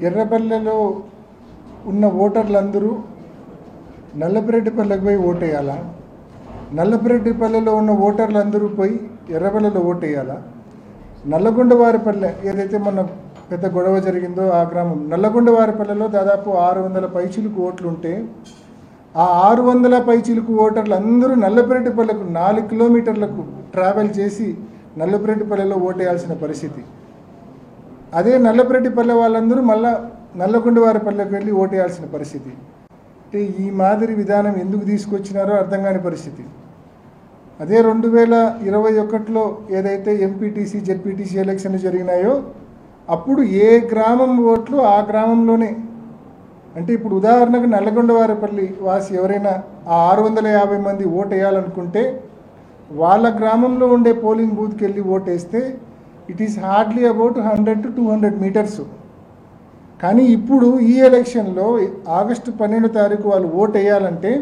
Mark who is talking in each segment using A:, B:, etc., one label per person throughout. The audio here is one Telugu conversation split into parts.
A: ఎర్రపల్లెలో ఉన్న ఓటర్లందరూ నల్లపరెడ్డిపల్లెకి పోయి ఓటేయాలా? నల్లపరెడ్డిపల్లెలో ఉన్న ఓటర్లందరూ పోయి ఎర్రపల్లెలో ఓటేయాలా? నల్లగొండవారిపల్లె ఏదైతే మొన్న పెద్ద గొడవ జరిగిందో ఆ గ్రామం నల్లగొండవారిపల్లెలో దాదాపు 600 పైచిలుకు ఓట్లు ఉంటే ఆ 600 పైచిలుకు ఓటర్లు అందరూ నల్లపరెడ్డిపల్లెకు 4 కిలోమీటర్లకు ట్రావెల్ చేసి నల్లపరెడ్డిపల్లెలో ఓటేయాల్సిన పరిస్థితి. అదే నల్లపరెడ్డిపల్లె వాళ్ళందరూ మళ్ళా నల్లగొండవారిపల్లెకి వెళ్ళి ఓటేయాల్సిన పరిస్థితి. అంటే ఈ మాదిరి విధానం ఎందుకు తీసుకొచ్చినారో అర్థం కాని పరిస్థితి. అదే 2021లో ఏదైతే ఎంపీటీసీ జెడ్పీటీసీ ఎలక్షన్లు జరిగినాయో అప్పుడు ఏ గ్రామం ఓట్లు ఆ గ్రామంలోనే. అంటే ఇప్పుడు ఉదాహరణకు నల్లగొండవారిపల్లి వాసి ఎవరైనా ఆ 650 మంది ఓటు వేయాలనుకుంటే వాళ్ళ గ్రామంలో ఉండే పోలింగ్ బూత్కి వెళ్ళి ఓటేస్తే it is hardly about 100 to 200 metres. కానీ ఇప్పుడు ఈ ఎలక్షన్లో ఆగస్టు 12వ తారీఖు వాళ్ళు ఓటు వేయాలంటే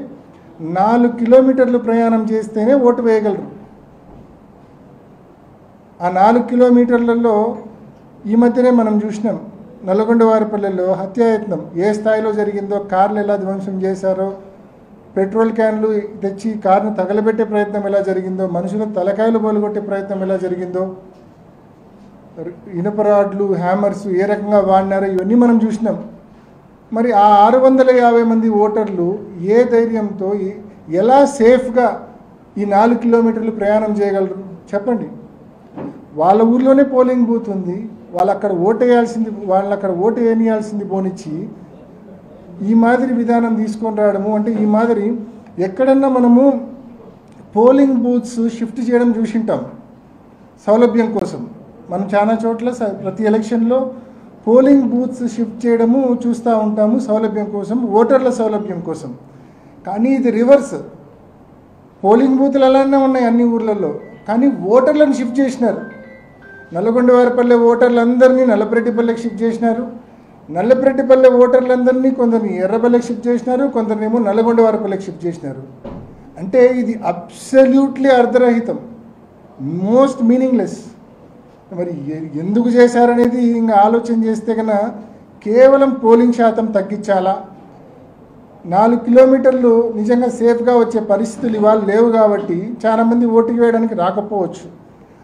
A: 4 కిలోమీటర్లు ప్రయాణం చేస్తేనే ఓటు వేయగలరు. ఆ 4 కిలోమీటర్లలో ఈ మధ్యనే మనం చూసినాం నల్లగొండవారిపల్లెలో హత్యాయత్నం ఏ స్థాయిలో జరిగిందో, కార్లు ఎలా ధ్వంసం చేశారో, పెట్రోల్ క్యాన్లు తెచ్చి కార్ను తగలబెట్టే ప్రయత్నం ఎలా జరిగిందో, మనుషుల తలకాయలు బోలుగొట్టే ప్రయత్నం ఎలా జరిగిందో, ఇనుపరాడ్లు హ్యామర్స్ ఏ రకంగా వాడినారో ఇవన్నీ మనం చూసినాం. మరి ఆ 650 మంది ఓటర్లు ఏ ధైర్యంతో ఎలా సేఫ్గా ఈ 4 కిలోమీటర్లు ప్రయాణం చేయగలరు చెప్పండి? వాళ్ళ ఊర్లోనే పోలింగ్ బూత్ ఉంది, వాళ్ళు అక్కడ ఓటు వేయాల్సింది పోనిచ్చి ఈ మాదిరి విధానం తీసుకొని రావడము. అంటే ఈ మాదిరి ఎక్కడన్నా మనము పోలింగ్ బూత్స్ షిఫ్ట్ చేయడం చూసింటాం సౌలభ్యం కోసం. మనం చాలా చోట్ల ప్రతి ఎలక్షన్లో పోలింగ్ బూత్స్ షిఫ్ట్ చేయడము చూస్తూ ఉంటాము సౌలభ్యం కోసం, ఓటర్ల సౌలభ్యం కోసం. కానీ ఇది రివర్స్. పోలింగ్ బూత్లు అలానే ఉన్నాయి అన్ని ఊర్లలో, కానీ ఓటర్లను షిఫ్ట్ చేసినారు. నల్లగొండవారిపల్లె ఓటర్లందరినీ నల్లపరెడ్డిపల్లెకి షిఫ్ట్ చేసినారు. నల్లపరెడ్డిపల్లె ఓటర్లందరినీ కొందరిని ఎర్రపల్లెకి షిఫ్ట్ చేసినారు, కొందరినేమో నల్లగొండవారిపల్లెకి షిఫ్ట్ చేసినారు. అంటే ఇది అబ్సల్యూట్లీ అర్ధరహితం, మోస్ట్ మీనింగ్లెస్. మరి ఎందుకు చేశారనేది ఇంకా ఆలోచన చేస్తే కన్నా కేవలం పోలింగ్ శాతం తగ్గించాలా, 4 కిలోమీటర్లు నిజంగా సేఫ్గా వచ్చే పరిస్థితులు ఇవాళ లేవు కాబట్టి చాలామంది ఓటుకు వేయడానికి రాకపోవచ్చు.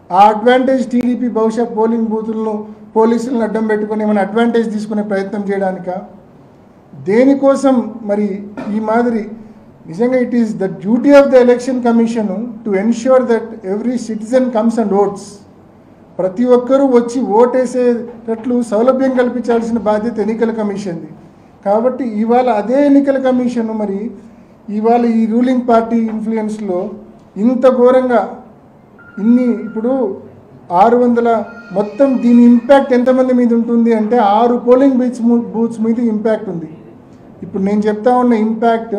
A: ఆ అడ్వాంటేజ్ టీడీపీ బహుశా పోలింగ్ బూతులను పోలీసులను అడ్డం పెట్టుకుని ఏమైనా అడ్వాంటేజ్ తీసుకునే ప్రయత్నం చేయడానిక, దేనికోసం మరి ఈ మాదిరి? నిజంగా it is the duty of the election commission to ensure that every citizen comes and votes. ప్రతి ఒక్కరూ వచ్చి ఓటేసేటట్లు సౌలభ్యం కల్పించాల్సిన బాధ్యత ఎన్నికల కమిషన్ది. కాబట్టి ఇవాళ అదే ఎన్నికల కమిషన్ మరి ఇవాళ ఈ రూలింగ్ పార్టీ ఇన్ఫ్లుయెన్స్లో ఇంత ఘోరంగా ఇప్పుడు 600 మొత్తం దీని ఇంపాక్ట్ ఎంతమంది మీద ఉంటుంది అంటే 6 పోలింగ్ బూత్స్ మీద ఇంపాక్ట్ ఉంది. ఇప్పుడు నేను చెప్తా ఉన్న ఇంపాక్ట్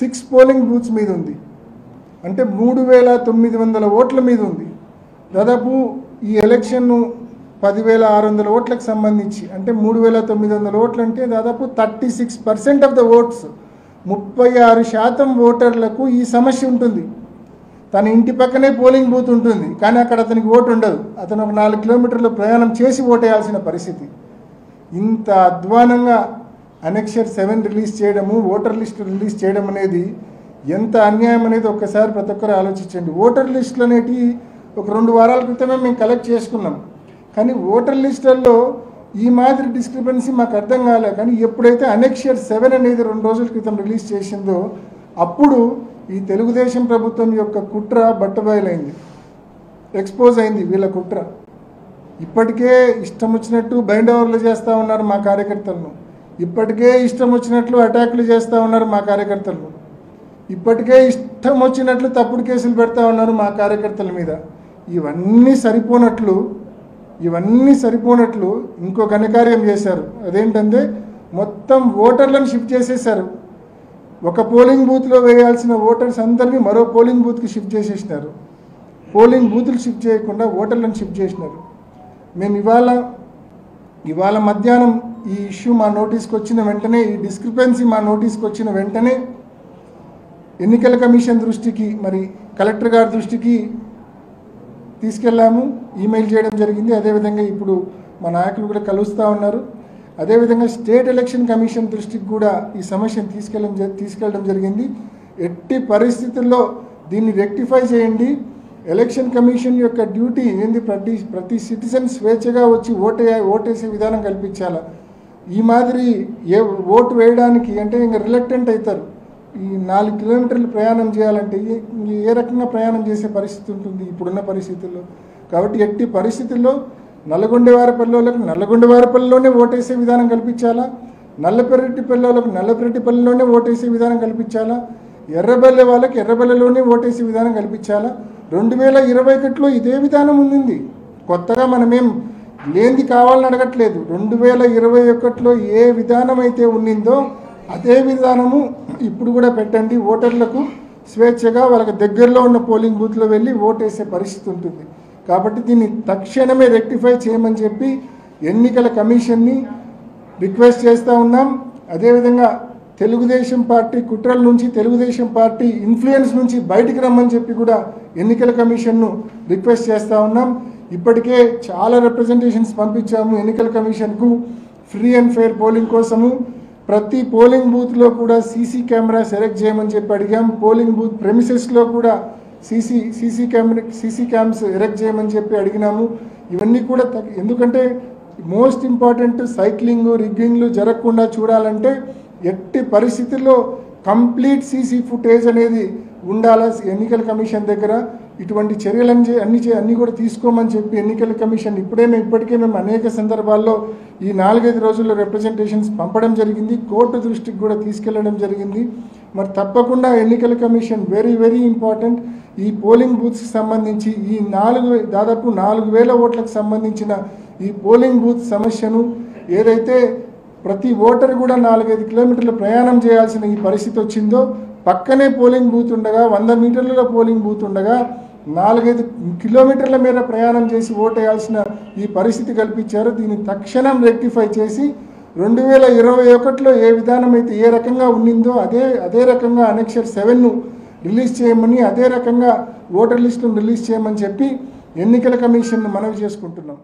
A: 6 పోలింగ్ బూత్స్ మీద ఉంది. అంటే 3900 ఓట్ల మీద ఉంది. దాదాపు ఈ ఎలక్షన్ 10,600 ఓట్లకు సంబంధించి అంటే 3900 ఓట్లు అంటే దాదాపు 36% ఆఫ్ ద ఓట్స్, 36% ఓటర్లకు ఈ సమస్య ఉంటుంది. తన ఇంటి పక్కనే పోలింగ్ బూత్ ఉంటుంది, కానీ అక్కడ అతనికి ఓటు ఉండదు. అతను ఒక 4 కిలోమీటర్లు ప్రయాణం చేసి ఓటేయాల్సిన పరిస్థితి. ఇంత అధ్వానంగా అనెక్షర్ 7 రిలీజ్ చేయడము, ఓటర్ లిస్టు రిలీజ్ చేయడం అనేది ఎంత అన్యాయం అనేది ఒక్కసారి ప్రతి ఒక్కరు ఆలోచించండి. ఓటర్ లిస్టులు అనేటివి ఒక 2 వారాల క్రితమే మేము కలెక్ట్ చేసుకున్నాం, కానీ ఓటర్ లిస్టుల్లో ఈ మాదిరి డిస్క్రిపెన్సీ మాకు అర్థం కాలే. కానీ ఎప్పుడైతే అనెక్షర్ 7 అనేది 2 రోజుల క్రితం రిలీజ్ చేసిందో అప్పుడు ఈ తెలుగుదేశం ప్రభుత్వం యొక్క కుట్ర బట్టబయలైంది, ఎక్స్పోజ్ అయింది వీళ్ళ కుట్ర. ఇప్పటికే ఇష్టం వచ్చినట్టు బైండ్ ఓవర్లు చేస్తూ ఉన్నారు మా కార్యకర్తలను, ఇప్పటికే ఇష్టం వచ్చినట్లు అటాక్లు చేస్తూ ఉన్నారు మా కార్యకర్తలను, ఇప్పటికే ఇష్టం వచ్చినట్లు తప్పుడు కేసులు పెడతా ఉన్నారు మా కార్యకర్తల మీద. ఇవన్నీ సరిపోనట్లు ఇంకో ఘనకార్యం చేశారు. అదేంటంటే మొత్తం ఓటర్లను షిఫ్ట్ చేసేసారు. ఒక పోలింగ్ బూత్లో వేయాల్సిన ఓటర్స్ అందరినీ మరో పోలింగ్ బూత్కి షిఫ్ట్ చేసేసినారు. పోలింగ్ బూతులు షిఫ్ట్ చేయకుండా ఓటర్లను షిఫ్ట్ చేసినారు. మేము ఇవాళ మధ్యాహ్నం ఈ ఇష్యూ మా నోటీస్కి వచ్చిన వెంటనే, ఈ డిస్క్రిపెన్సీ మా నోటీస్కి వచ్చిన వెంటనే ఎన్నికల కమిషన్ దృష్టికి మరి కలెక్టర్ గారి దృష్టికి తీసుకెళ్ళాము, ఈమెయిల్ చేయడం జరిగింది. అదేవిధంగా ఇప్పుడు మా నాయకులు కూడా కలుస్తూ ఉన్నారు. అదేవిధంగా స్టేట్ ఎలక్షన్ కమిషన్ దృష్టికి కూడా ఈ సమస్యను తీసుకెళ్ళడం జరిగింది. ఎట్టి పరిస్థితుల్లో దీన్ని రెక్టిఫై చేయండి. ఎలక్షన్ కమిషన్ యొక్క డ్యూటీ ఏంది, ప్రతి సిటిజన్ స్వేచ్ఛగా వచ్చి ఓటేసే విధానం కల్పించాలా. ఈ మాదిరి ఓటు వేయడానికి అంటే ఇంకా రిలక్టెంట్ అవుతారు. ఈ 4 కిలోమీటర్లు ప్రయాణం చేయాలంటే ఏ రకంగా ప్రయాణం చేసే పరిస్థితి ఉంటుంది ఇప్పుడున్న పరిస్థితుల్లో. కాబట్టి ఎట్టి పరిస్థితుల్లో నల్లగొండవారిపల్లెలకు నల్లగొండవారిపల్లెలోనే ఓటేసే విధానం కల్పించాలా, నల్లపెరటిపల్లెలకు నల్లపెరటిపల్లెలోనే ఓటేసే విధానం కల్పించాలా, ఎర్రబెల్లె వాళ్ళకి ఎర్రబెల్లెలోనే ఓటేసే విధానం కల్పించాలా. 2021లో ఇదే విధానం ఉంది. కొత్తగా మనమేం లేనిది కావాలని అడగట్లేదు. 2021లో ఏ విధానం అయితే ఉన్నిందో అదే విధానము ఇప్పుడు కూడా పెట్టండి. ఓటర్లకు స్వేచ్ఛగా వాళ్ళకి దగ్గరలో ఉన్న పోలింగ్ బూత్లో వెళ్ళి ఓటేసే పరిస్థితి ఉంటుంది. కాబట్టి దీన్ని తక్షణమే రెక్టిఫై చేయమని చెప్పి ఎన్నికల కమిషన్ని రిక్వెస్ట్ చేస్తూ ఉన్నాం. అదేవిధంగా తెలుగుదేశం పార్టీ కుట్రల నుంచి, తెలుగుదేశం పార్టీ ఇన్ఫ్లుయెన్స్ నుంచి బయటికి రమ్మని చెప్పి కూడా ఎన్నికల కమిషన్ను రిక్వెస్ట్ చేస్తూ ఉన్నాం. ఇప్పటికే చాలా రిప్రజెంటేషన్స్ పంపించాము ఎన్నికల కమిషన్కు ఫ్రీ అండ్ ఫెయిర్ పోలింగ్ కోసము. ప్రతి పోలింగ్ బూత్లో కూడా సీసీ కెమెరా సెలెక్ట్ చేయమని చెప్పి అడిగాం. పోలింగ్ బూత్ ప్రెమిసెస్లో కూడా సీసీ క్యామ్స్ ఎరెక్ట్ చేయమని చెప్పి అడిగినాము. ఇవన్నీ కూడా ఎందుకంటే మోస్ట్ ఇంపార్టెంట్ సైక్లింగ్ రిగ్గింగ్లు జరగకుండా చూడాలంటే ఎట్టి పరిస్థితుల్లో కంప్లీట్ సీసీ ఫుటేజ్ అనేది ఉండాలా ఎన్నికల కమిషన్ దగ్గర. ఇటువంటి చర్యలన్నీ అన్నీ కూడా తీసుకోమని చెప్పి ఎన్నికల కమిషన్ ఇప్పటికే మేము అనేక సందర్భాల్లో ఈ 4-5 రోజుల్లో రిప్రజెంటేషన్స్ పంపడం జరిగింది. కోర్టు దృష్టికి కూడా తీసుకెళ్లడం జరిగింది. మరి తప్పకుండా ఎన్నికల కమిషన్ వెరీ వెరీ ఇంపార్టెంట్. ఈ పోలింగ్ బూత్స్కి సంబంధించి ఈ దాదాపు 4,000 ఓట్లకు సంబంధించిన ఈ పోలింగ్ బూత్ సమస్యను ఏదైతే ప్రతి ఓటర్ కూడా 4-5 కిలోమీటర్లు ప్రయాణం చేయాల్సిన ఈ పరిస్థితి వచ్చిందో, పక్కనే పోలింగ్ బూత్ ఉండగా 100 మీటర్ల పోలింగ్ బూత్ ఉండగా 4-5 కిలోమీటర్ల మేర ప్రయాణం చేసి ఓటేయాల్సిన ఈ పరిస్థితి కల్పించారు. దీన్ని తక్షణం రెక్టిఫై చేసి 2021లో ఏ విధానం అయితే ఏ రకంగా ఉన్నిందో అదే రకంగా అనెక్షర్ 7ను రిలీజ్ చేయమని, అదే రకంగా ఓటర్ లిస్టును రిలీజ్ చేయమని చెప్పి ఎన్నికల కమిషన్ మనవి చేసుకుంటున్నాం.